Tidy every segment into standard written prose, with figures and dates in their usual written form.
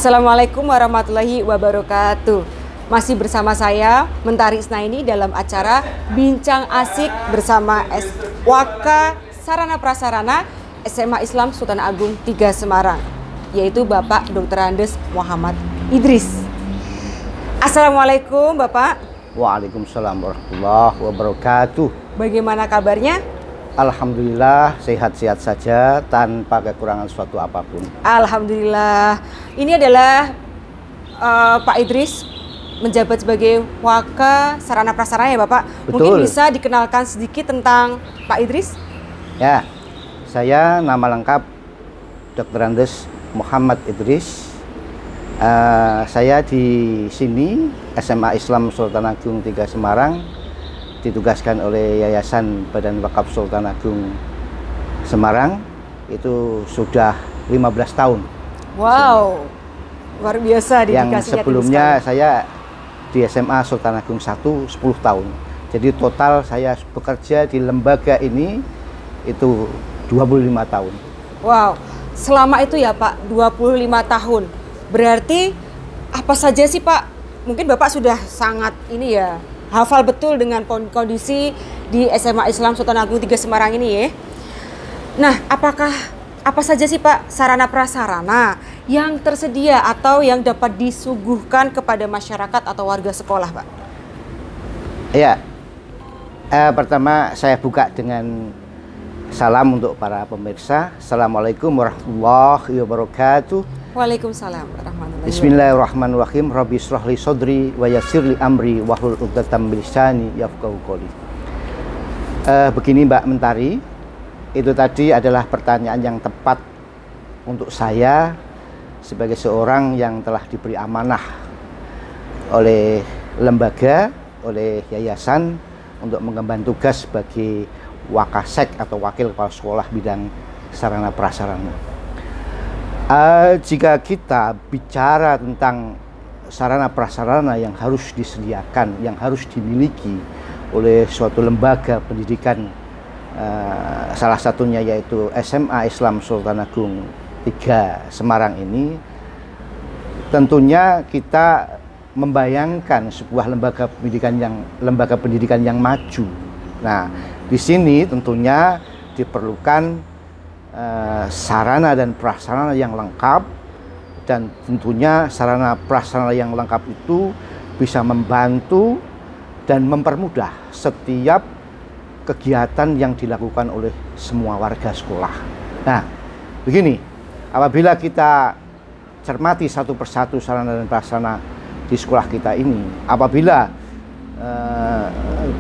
Assalamualaikum warahmatullahi wabarakatuh. Masih bersama saya Mentari Isnaini dalam acara Bincang Asik bersama Waka Sarana Prasarana SMA Islam Sultan Agung 3 Semarang, yaitu Bapak Dr. Andes Muhammad Idris. Assalamualaikum Bapak. Waalaikumsalam warahmatullahi wabarakatuh. Bagaimana kabarnya? Alhamdulillah sehat-sehat saja tanpa kekurangan suatu apapun. Alhamdulillah. Ini adalah Pak Idris menjabat sebagai Waka Sarana Prasarana ya Bapak. Betul. Mungkin bisa dikenalkan sedikit tentang Pak Idris? Ya, saya nama lengkap Dr. Andes Muhammad Idris. Saya di sini SMA Islam Sultan Agung 3 Semarang ditugaskan oleh Yayasan Badan Wakaf Sultan Agung Semarang. Itu sudah 15 tahun. Wow, luar biasa dedikasinya. Yang sebelumnya saya di SMA Sultan Agung 1 10 tahun. Jadi total saya bekerja di lembaga ini itu 25 tahun. Wow, selama itu ya Pak, 25 tahun. Berarti apa saja sih Pak? Mungkin Bapak sudah sangat ini ya, hafal betul dengan kondisi di SMA Islam Sultan Agung 3 Semarang ini ya. Nah, apa saja sih Pak sarana prasarana yang tersedia atau yang dapat disuguhkan kepada masyarakat atau warga sekolah Pak? Ya, pertama saya buka dengan salam untuk para pemirsa. Assalamualaikum warahmatullahi wabarakatuh. Waalaikumsalam warahmatullahi wabarakatuh. Bismillahirrahmanirrahim. Rabbi shrah li sadri wa yassir li amri wahlul 'uqdatam min lisani yafqahu qawli. Begini Mbak Mentari, itu tadi adalah pertanyaan yang tepat untuk saya sebagai seorang yang telah diberi amanah oleh lembaga, oleh yayasan untuk mengemban tugas sebagai Wakasek atau Wakil Kepala Sekolah bidang sarana prasarana. Jika kita bicara tentang sarana prasarana yang harus disediakan, yang harus dimiliki oleh suatu lembaga pendidikan, salah satunya yaitu SMA Islam Sultan Agung 3 Semarang ini, tentunya kita membayangkan sebuah lembaga pendidikan yang maju. Nah, di sini tentunya diperlukan sarana dan prasarana yang lengkap, dan tentunya sarana prasarana yang lengkap itu bisa membantu dan mempermudah setiap kegiatan yang dilakukan oleh semua warga sekolah. Nah, begini, apabila kita cermati satu persatu sarana dan prasarana di sekolah kita ini, apabila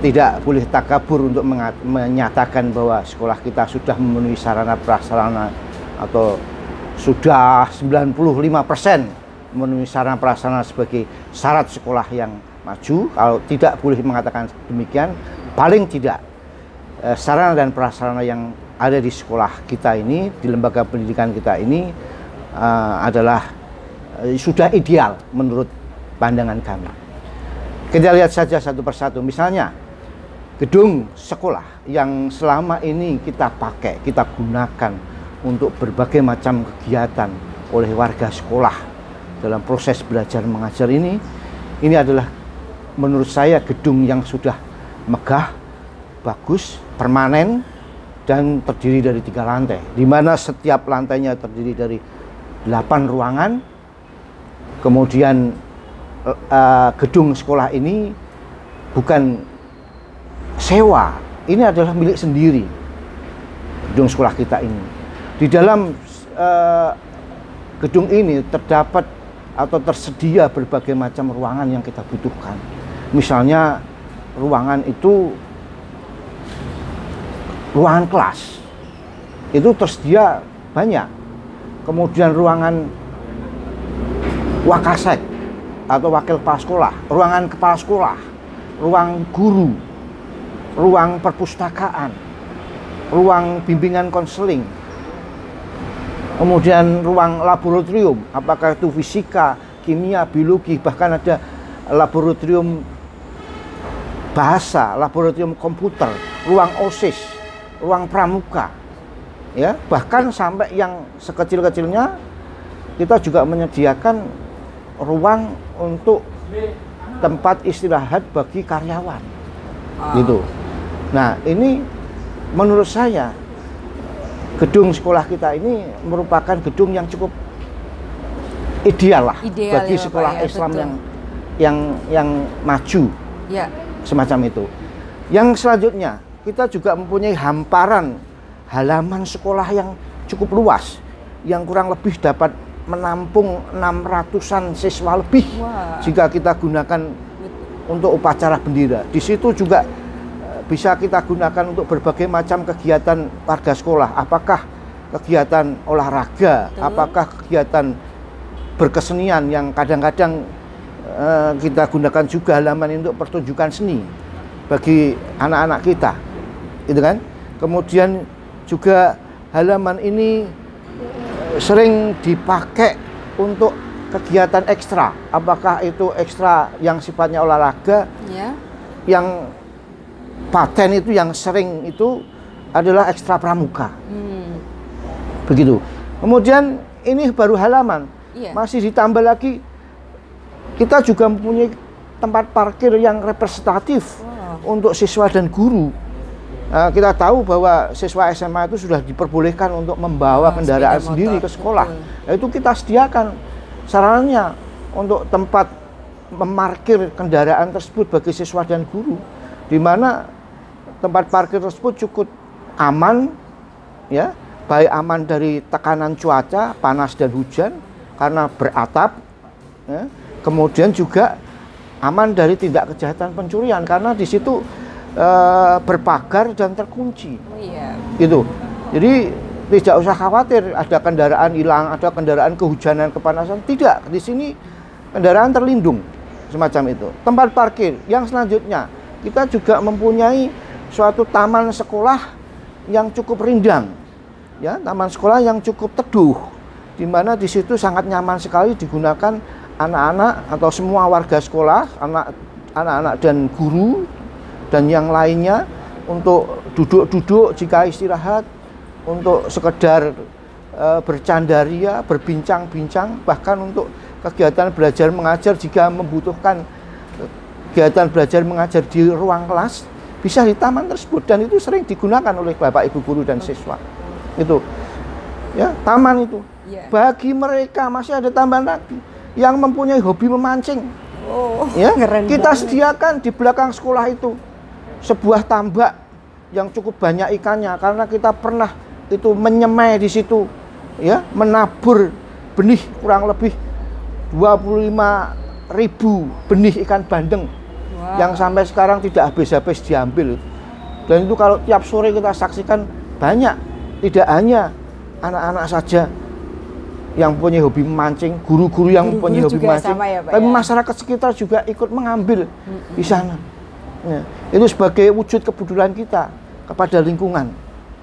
tidak boleh takabur untuk menyatakan bahwa sekolah kita sudah memenuhi sarana prasarana atau sudah 95% memenuhi sarana prasarana sebagai syarat sekolah yang maju. Kalau tidak boleh mengatakan demikian, paling tidak sarana dan prasarana yang ada di sekolah kita ini, di lembaga pendidikan kita ini adalah sudah ideal menurut pandangan kami. Kita lihat saja satu persatu. Misalnya gedung sekolah yang selama ini kita pakai, kita gunakan untuk berbagai macam kegiatan oleh warga sekolah dalam proses belajar mengajar ini adalah menurut saya gedung yang sudah megah, bagus, permanen, dan terdiri dari 3 lantai, di mana setiap lantainya terdiri dari 8 ruangan. Kemudian gedung sekolah ini bukan sewa, ini adalah milik sendiri gedung sekolah kita ini. Di dalam gedung ini terdapat atau tersedia berbagai macam ruangan yang kita butuhkan. Misalnya ruangan itu, ruangan kelas itu tersedia banyak. Kemudian ruangan Wakasek atau wakil kepala sekolah, ruangan kepala sekolah, ruang guru, ruang perpustakaan, ruang bimbingan konseling, kemudian ruang laboratorium, apakah itu fisika, kimia, biologi, bahkan ada laboratorium bahasa, laboratorium komputer, ruang OSIS, ruang pramuka, ya, bahkan sampai yang sekecil-kecilnya kita juga menyediakan ruang untuk tempat istirahat bagi karyawan. Gitu. Nah, ini menurut saya gedung sekolah kita ini merupakan gedung yang cukup ideal lah bagi sekolah Islam yang maju, semacam itu. Yang selanjutnya, kita juga mempunyai hamparan halaman sekolah yang cukup luas, yang kurang lebih dapat menampung 600-an siswa lebih. Jika kita gunakan untuk upacara bendera. Di situ juga bisa kita gunakan untuk berbagai macam kegiatan warga sekolah. Apakah kegiatan olahraga, apakah kegiatan berkesenian yang kadang-kadang kita gunakan juga halaman ini untuk pertunjukan seni bagi anak-anak kita, gitu kan? Kemudian juga halaman ini sering dipakai untuk kegiatan ekstra. Apakah itu ekstra yang sifatnya olahraga, yang paten itu yang sering itu adalah ekstra pramuka, begitu. Kemudian ini baru halaman. Masih ditambah lagi, kita juga mempunyai tempat parkir yang representatif untuk siswa dan guru. Kita tahu bahwa siswa SMA itu sudah diperbolehkan untuk membawa kendaraan sendiri ke sekolah. Itu kita sediakan sarannya untuk tempat memarkir kendaraan tersebut bagi siswa dan guru, di mana tempat parkir tersebut cukup aman, ya, baik aman dari tekanan cuaca, panas dan hujan, karena beratap, ya. Kemudian juga aman dari tindak kejahatan pencurian karena di situ berpagar dan terkunci. Gitu. Jadi tidak usah khawatir ada kendaraan hilang, ada kendaraan kehujanan, kepanasan, tidak. Di sini kendaraan terlindung semacam itu. Tempat parkir. Yang selanjutnya, kita juga mempunyai suatu taman sekolah yang cukup rindang, ya, taman sekolah yang cukup teduh, di mana di situ sangat nyaman sekali digunakan anak-anak atau semua warga sekolah, anak-anak dan guru dan yang lainnya untuk duduk-duduk jika istirahat, untuk sekedar bercandaria, berbincang-bincang, bahkan untuk kegiatan belajar mengajar jika membutuhkan kegiatan belajar mengajar di ruang kelas bisa di taman tersebut, dan itu sering digunakan oleh Bapak Ibu guru dan siswa. Itu, ya, taman itu. Bagi mereka masih ada tambahan lagi yang mempunyai hobi memancing. Ya, kita sediakan di belakang sekolah itu sebuah tambak yang cukup banyak ikannya karena kita pernah itu menyemai di situ, ya, menabur benih kurang lebih 25.000 benih ikan bandeng yang sampai sekarang tidak habis-habis diambil. Dan itu kalau tiap sore kita saksikan banyak, tidak hanya anak-anak saja yang punya hobi memancing, guru-guru yang punya hobi memancing, tapi masyarakat sekitar juga ikut mengambil di sana. Ya, itu sebagai wujud kepedulian kita kepada lingkungan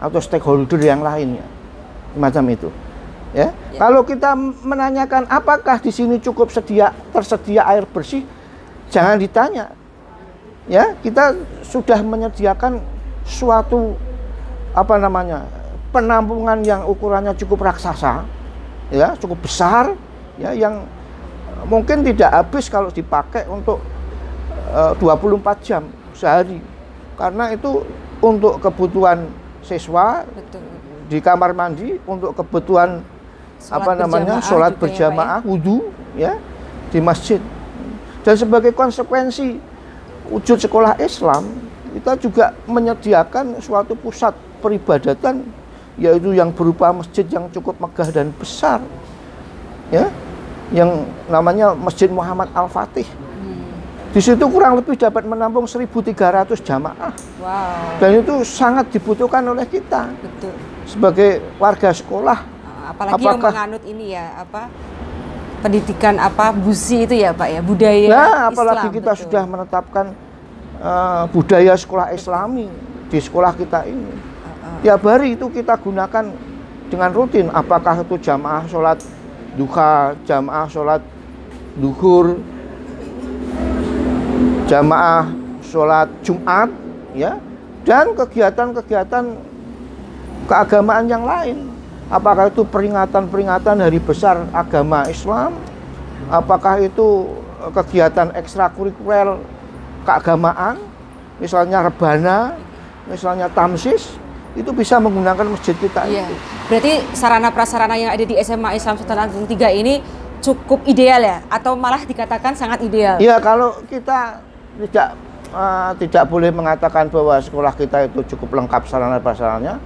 atau stakeholder yang lainnya, macam itu. Ya. Kalau kita menanyakan apakah di sini cukup tersedia air bersih, jangan ditanya. Ya, kita sudah menyediakan suatu penampungan yang ukurannya cukup raksasa, ya, cukup besar, ya, yang mungkin tidak habis kalau dipakai untuk 24 jam sehari, karena itu untuk kebutuhan siswa. Betul. Di kamar mandi, untuk kebutuhan sholat berjamaah, wudhu, ya, di masjid. Dan sebagai konsekuensi wujud sekolah Islam, kita juga menyediakan suatu pusat peribadatan, yaitu yang berupa masjid yang cukup megah dan besar, ya, yang namanya Masjid Muhammad Al-Fatih. Di situ kurang lebih dapat menampung 1.300 jamaah. Dan itu sangat dibutuhkan oleh kita. Betul. Sebagai warga sekolah. Apalagi yang menganut ini ya, pendidikan busi itu ya Pak ya, budaya apalagi Islam, kita sudah menetapkan budaya sekolah Islami di sekolah kita ini. Tiap hari itu kita gunakan dengan rutin, apakah itu jamaah sholat duha, jamaah sholat duhur, jamaah sholat Jumat, ya, dan kegiatan-kegiatan keagamaan yang lain. apakah itu peringatan-peringatan hari besar agama Islam, apakah itu kegiatan ekstrakurikuler keagamaan, misalnya rebana, misalnya tamsis, itu bisa menggunakan masjid kita. Iya. Berarti sarana prasarana yang ada di SMA Islam Sultan Agung 3 ini cukup ideal ya, atau malah dikatakan sangat ideal? Iya, kalau kita tidak boleh mengatakan bahwa sekolah kita itu cukup lengkap sarana prasarananya,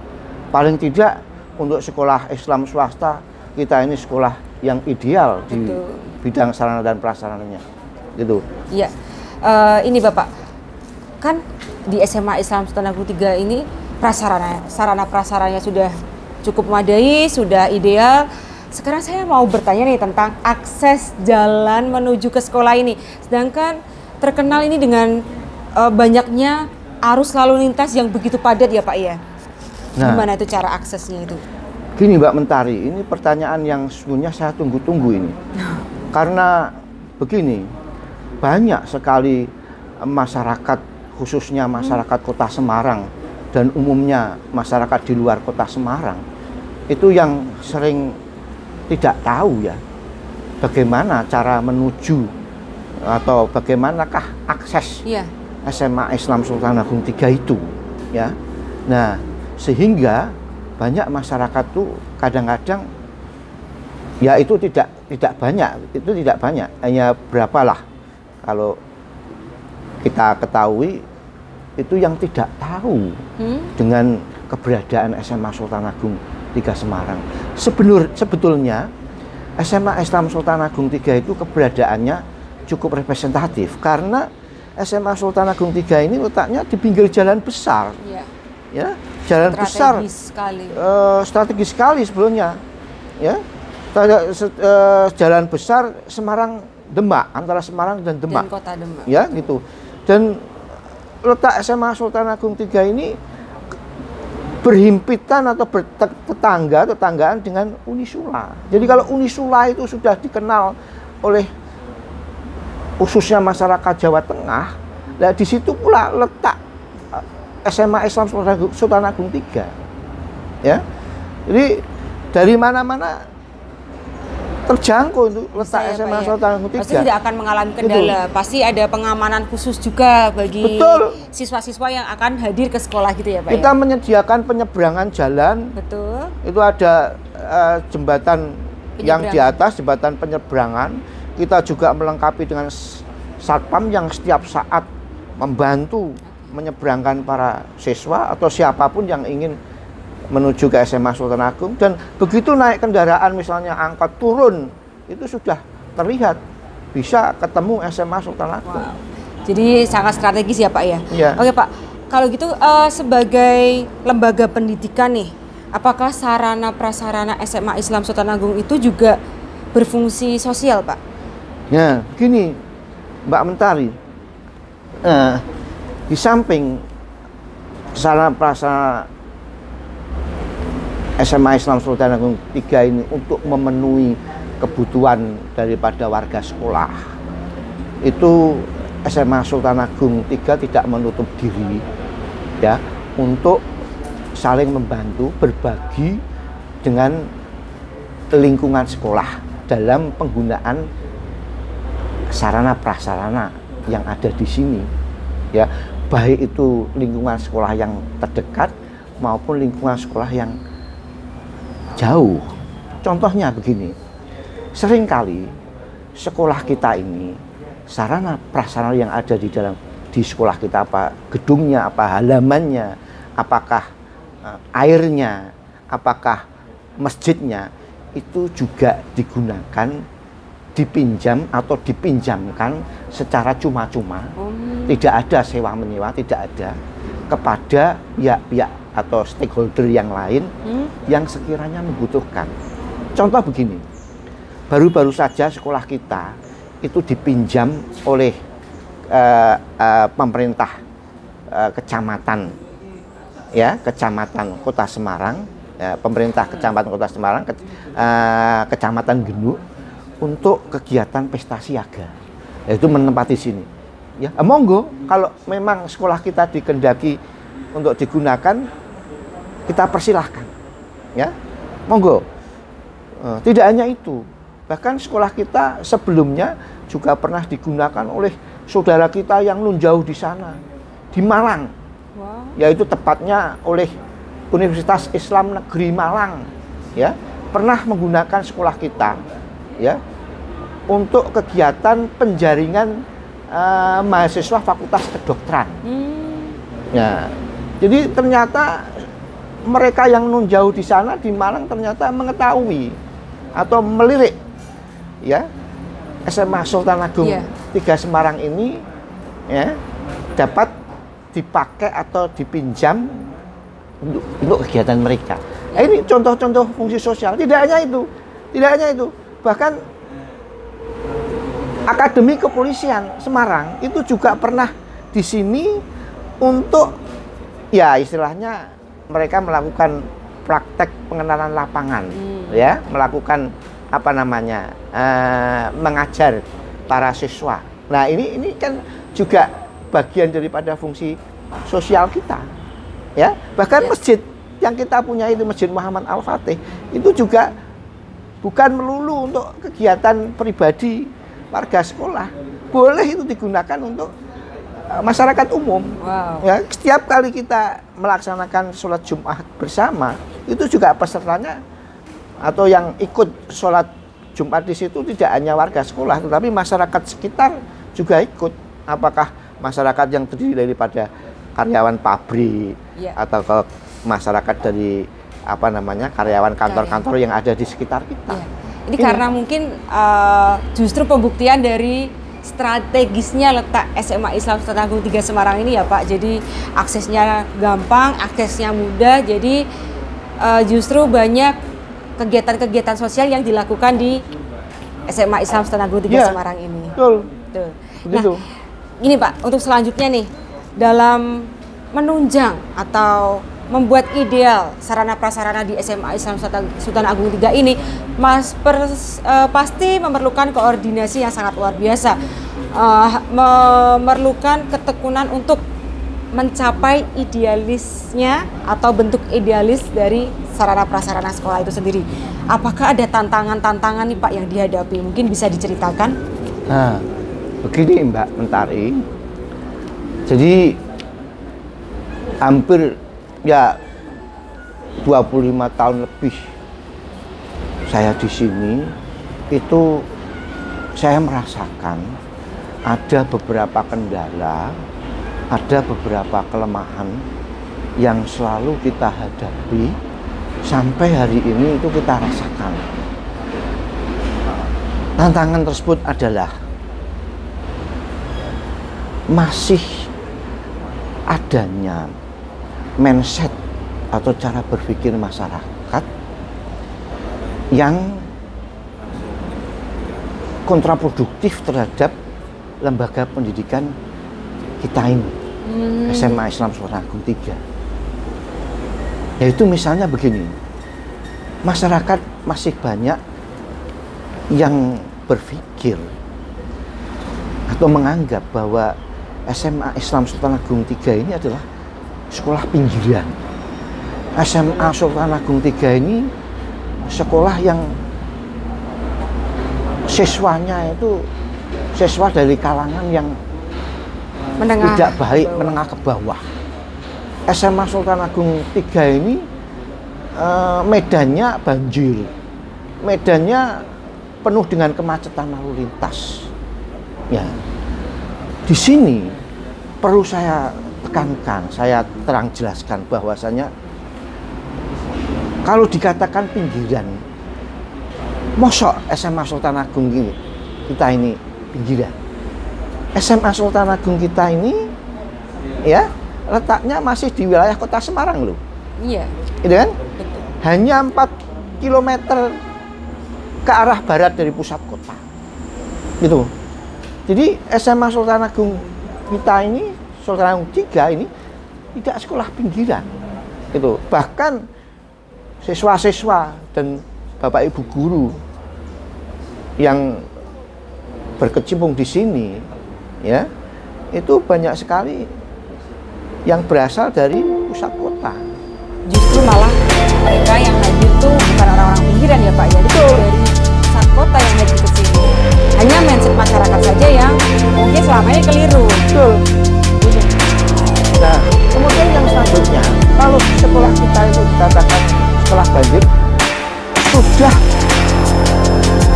paling tidak untuk sekolah Islam swasta kita ini sekolah yang ideal. Betul. Di bidang sarana dan prasarananya, gitu. Iya. Ini Bapak, kan di SMA Islam Sultan Agung 3 ini sarana prasarannya sudah cukup memadai, sudah ideal. Sekarang saya mau bertanya nih tentang akses jalan menuju ke sekolah ini. Sedangkan terkenal ini dengan banyaknya arus lalu lintas yang begitu padat ya Pak ya. Nah, gimana itu cara aksesnya itu? Gini Mbak Mentari, ini pertanyaan yang sebenarnya saya tunggu-tunggu ini. Karena begini, banyak sekali masyarakat, khususnya masyarakat Kota Semarang dan umumnya masyarakat di luar Kota Semarang, itu yang sering tidak tahu ya bagaimana cara menuju atau bagaimanakah akses SMA Islam Sultan Agung 3 itu ya. Nah, sehingga banyak masyarakat tuh kadang-kadang ya itu tidak banyak, hanya berapalah kalau kita ketahui itu yang tidak tahu dengan keberadaan SMA Sultan Agung 3 Semarang. Sebetulnya SMA Islam Sultan Agung 3 itu keberadaannya cukup representatif karena SMA Sultan Agung 3 ini letaknya di pinggir jalan besar. Ya, jalan besar strategis sekali sebelumnya. Ya. Jalan besar Semarang Demak, antara Semarang dan Demak. Dan Kota Demak. Ya, gitu. Dan letak SMA Sultan Agung 3 ini berhimpitan atau tetanggaan dengan Unisula. Jadi kalau Unisula itu sudah dikenal oleh khususnya masyarakat Jawa Tengah, nah di situ pula letak SMA Islam Sultan Agung 3. Ya. Jadi dari mana-mana terjangkau untuk letak SMA Sultan Agung 3. Pasti tidak akan mengalami kendala. Betul. Pasti ada pengamanan khusus juga bagi siswa-siswa yang akan hadir ke sekolah gitu ya Pak. Kita menyediakan penyeberangan jalan. Betul. Itu ada jembatan yang di atas, jembatan penyeberangan. Kita juga melengkapi dengan satpam yang setiap saat membantu menyeberangkan para siswa atau siapapun yang ingin menuju ke SMA Sultan Agung. Dan begitu naik kendaraan misalnya angkot turun, itu sudah terlihat bisa ketemu SMA Sultan Agung. Wow. Jadi sangat strategis ya Pak ya? Ya. Oke Pak, kalau gitu sebagai lembaga pendidikan nih, apakah sarana prasarana SMA Islam Sultan Agung itu juga berfungsi sosial Pak? Ya, begini Mbak Mentari, di samping sarana prasarana SMA Islam Sultan Agung 3 ini untuk memenuhi kebutuhan daripada warga sekolah, itu SMA Sultan Agung 3 tidak menutup diri ya untuk saling membantu, berbagi dengan lingkungan sekolah dalam penggunaan sarana prasarana yang ada di sini ya, baik itu lingkungan sekolah yang terdekat maupun lingkungan sekolah yang jauh. Contohnya begini, seringkali sekolah kita ini sarana prasarana yang ada di sekolah kita, apa gedungnya, apa halamannya, apakah airnya, apakah masjidnya, itu juga digunakan, dipinjam atau dipinjamkan secara cuma-cuma, tidak ada sewa menyewa, tidak ada, kepada pihak-pihak atau stakeholder yang lain yang sekiranya membutuhkan. Contoh begini, baru-baru saja sekolah kita itu dipinjam oleh pemerintah kecamatan, ya, kecamatan Kota Semarang, pemerintah kecamatan Kota Semarang, kecamatan Genuk, untuk kegiatan pesta siaga, yaitu menempati sini. Ya, monggo kalau memang sekolah kita dikehendaki untuk digunakan, kita persilahkan. Ya, monggo. Tidak hanya itu, bahkan sekolah kita sebelumnya juga pernah digunakan oleh saudara kita yang nun jauh di sana, di Malang. Wow. Yaitu tepatnya oleh Universitas Islam Negeri Malang, ya, pernah menggunakan sekolah kita, ya, untuk kegiatan penjaringan mahasiswa Fakultas Kedokteran. Ya, jadi ternyata mereka yang nun jauh di sana di Malang ternyata mengetahui atau melirik, ya, SMA Sultan Agung 3 Semarang ini, ya, dapat dipakai atau dipinjam untuk kegiatan mereka. Nah, ini contoh-contoh fungsi sosial. Tidak hanya itu, bahkan Akademi Kepolisian Semarang itu juga pernah di sini untuk, ya, istilahnya mereka melakukan praktek pengenalan lapangan, ya, melakukan apa namanya, mengajar para siswa. Nah, ini kan juga bagian daripada fungsi sosial kita. Ya, bahkan masjid yang kita punya itu Masjid Muhammad Al-Fatih itu juga bukan melulu untuk kegiatan pribadi warga sekolah, boleh itu digunakan untuk masyarakat umum. Wow. Ya, setiap kali kita melaksanakan sholat Jumat bersama, itu juga pesertanya atau yang ikut sholat Jumat di situ tidak hanya warga sekolah, tetapi masyarakat sekitar juga ikut. Apakah masyarakat yang terdiri daripada karyawan pabrik, atau ke masyarakat dari apa namanya, karyawan kantor-kantor yang ada di sekitar kita. Ini karena mungkin justru pembuktian dari strategisnya letak SMA Islam Sultan Agung 3 Semarang ini ya Pak. Jadi aksesnya gampang, aksesnya mudah. Jadi justru banyak kegiatan-kegiatan sosial yang dilakukan di SMA Islam Sultan Agung 3 Semarang ini. Betul. Begitu. Nah, ini Pak, untuk selanjutnya nih, dalam menunjang atau membuat ideal sarana prasarana di SMA Islam Sultan Agung 3 ini, pasti memerlukan koordinasi yang sangat luar biasa, memerlukan ketekunan untuk mencapai idealisnya atau bentuk idealis dari sarana prasarana sekolah itu sendiri. Apakah ada tantangan-tantangan nih Pak yang dihadapi? Mungkin bisa diceritakan? Nah, begini Mbak Mentari. Jadi hampir ya 25 tahun lebih saya di sini, itu saya merasakan ada beberapa kendala, ada beberapa kelemahan yang selalu kita hadapi sampai hari ini itu kita rasakan. Tantangan tersebut adalah masih adanya mindset atau cara berpikir masyarakat yang kontraproduktif terhadap lembaga pendidikan kita ini, SMA Islam Sultan Agung 3. Yaitu misalnya begini, masyarakat masih banyak yang berpikir atau menganggap bahwa SMA Islam Sultan Agung 3 ini adalah sekolah pinggiran. SMA Sultan Agung 3 ini sekolah yang siswanya itu siswa dari kalangan yang tidak baik, menengah ke bawah. SMA Sultan Agung 3 ini medannya banjir, medannya penuh dengan kemacetan lalu lintas. Ya, di sini perlu saya tekankan, saya terang jelaskan bahwasanya kalau dikatakan pinggiran, mosok SMA Sultan Agung kita ini pinggiran. SMA Sultan Agung kita ini, ya, letaknya masih di wilayah kota Semarang loh. Iya. Gitu kan? Betul. Hanya 4 km ke arah barat dari pusat kota. Gitu. Jadi SMA Sultan Agung kita ini, Sultan Agung 3 ini tidak sekolah pinggiran. Gitu. Bahkan siswa-siswa dan Bapak Ibu guru yang berkecimpung di sini, ya, itu banyak sekali yang berasal dari pusat kota. Justru malah mereka yang hadir itu bukan orang-orang pinggiran ya Pak ya. Betul. Dari pusat kota yang haji ke sini. Hanya mindset masyarakat saja yang mungkin selama ini keliru. Betul. Nah, kemudian yang selanjutnya, kalau sekolah kita itu dikatakan sekolah banjir, sudah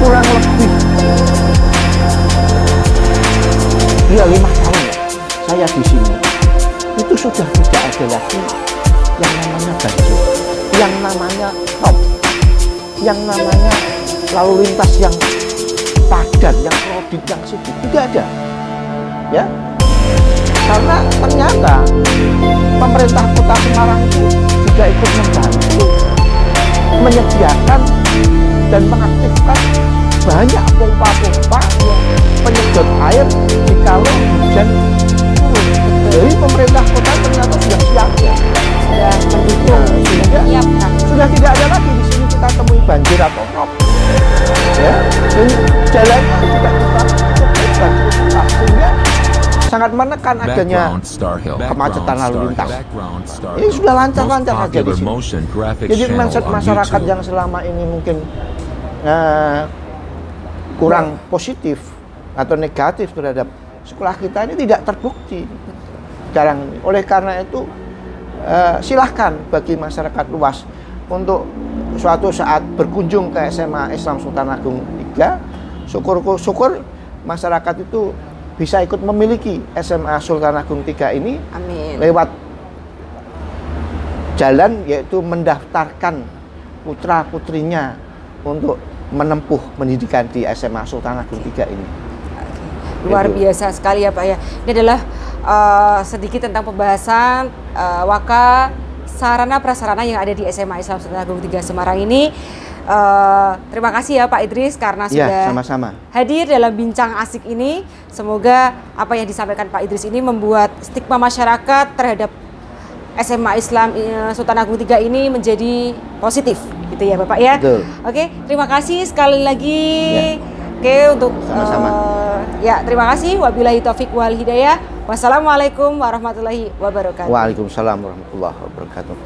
kurang lebih 5 tahun ya, saya di sini itu sudah tidak ada lagi yang namanya banjir, yang namanya top, yang namanya lalu lintas yang padat, yang kredit, yang sibuk, tidak ada ya, karena ternyata pemerintah kota Semarang itu juga ikut membantu menyediakan dan mengaktifkan banyak pompa-pompa penyedot air jikalau hujan turun. Jadi pemerintah kota ternyata sudah siap ya, Sudah mendukung, sudah menyiapkan. sudah tidak ada lagi di sini kita temui banjir atau rob. Ya, dan jalannya juga kita cukup lebar, cukup luas, sehingga sangat menekan adanya kemacetan lalu lintas. Ini sudah lancar-lancar saja di sini. Jadi mindset masyarakat yang selama ini mungkin kurang positif atau negatif terhadap sekolah kita ini tidak terbukti sekarang ini. Oleh karena itu silahkan bagi masyarakat luas untuk suatu saat berkunjung ke SMA Islam Sultan Agung 3, syukur masyarakat itu bisa ikut memiliki SMA Sultan Agung 3 ini. Amin. Lewat jalan yaitu mendaftarkan putra-putrinya untuk menempuh pendidikan di SMA Sultan Agung 3 ini. Luar biasa sekali ya Pak ya. Ini adalah sedikit tentang pembahasan waka sarana prasarana yang ada di SMA Islam Sultan Agung 3 Semarang ini. Terima kasih ya Pak Idris karena sudah sama-sama hadir dalam bincang asik ini. Semoga apa yang disampaikan Pak Idris ini membuat stigma masyarakat terhadap SMA Islam Sultan Agung 3 ini menjadi positif gitu ya Bapak ya. Betul. Oke, terima kasih sekali lagi. Ya. Oke, untuk sama-sama. Ya, terima kasih. Wabillahi taufik wal hidayah. Wassalamualaikum warahmatullahi wabarakatuh. Waalaikumsalam warahmatullahi wabarakatuh.